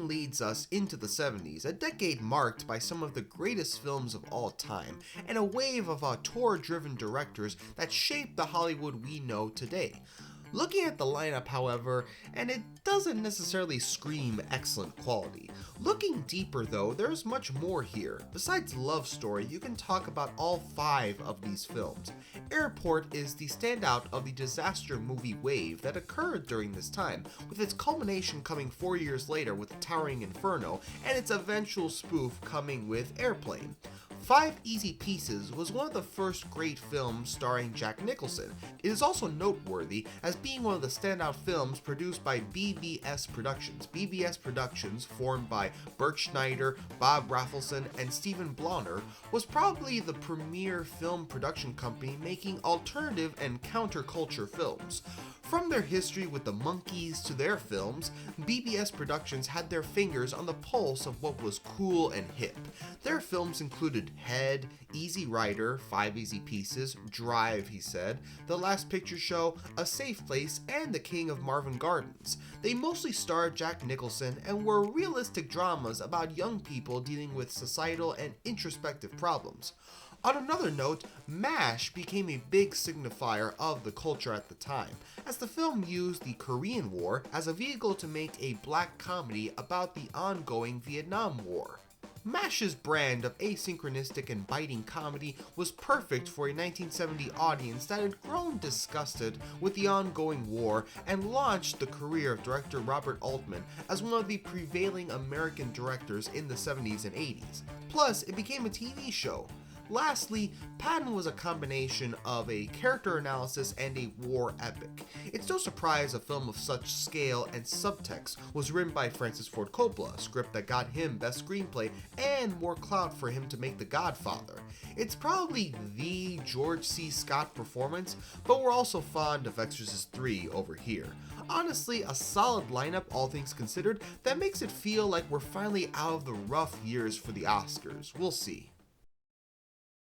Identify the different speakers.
Speaker 1: leads us into the 70s, a decade marked by some of the greatest films of all time, and a wave of auteur-driven directors that shaped the Hollywood we know today. Looking at the lineup, however, and it doesn't necessarily scream excellent quality. Looking deeper though, there's much more here. Besides Love Story, you can talk about all 5 of these films. Airport is the standout of the disaster movie wave that occurred during this time, with its culmination coming 4 years later with Towering Inferno, and its eventual spoof coming with Airplane. Five Easy Pieces was one of the first great films starring Jack Nicholson. It is also noteworthy as being one of the standout films produced by BBS Productions. BBS Productions, formed by Bert Schneider, Bob Rafelson, and Stephen Blauner, was probably the premier film production company making alternative and counterculture films. From their history with the Monkees to their films, BBS Productions had their fingers on the pulse of what was cool and hip. Their films included Head, Easy Rider, 5 Easy Pieces, Drive, he said, The Last Picture Show, A Safe Place, and The King of Marvin Gardens. They mostly starred Jack Nicholson and were realistic dramas about young people dealing with societal and introspective problems. On another note, MASH became a big signifier of the culture at the time, as the film used the Korean War as a vehicle to make a black comedy about the ongoing Vietnam War. MASH's brand of asynchronistic and biting comedy was perfect for a 1970 audience that had grown disgusted with the ongoing war and launched the career of director Robert Altman as one of the prevailing American directors in the 70s and 80s. Plus, it became a TV show. Lastly, Patton was a combination of a character analysis and a war epic. It's no surprise a film of such scale and subtext was written by Francis Ford Coppola, a script that got him Best Screenplay and more clout for him to make The Godfather. It's probably the George C. Scott performance, but we're also fond of Exorcist 3 over here. Honestly, a solid lineup, all things considered, that makes it feel like we're finally out of the rough years for the Oscars. We'll see.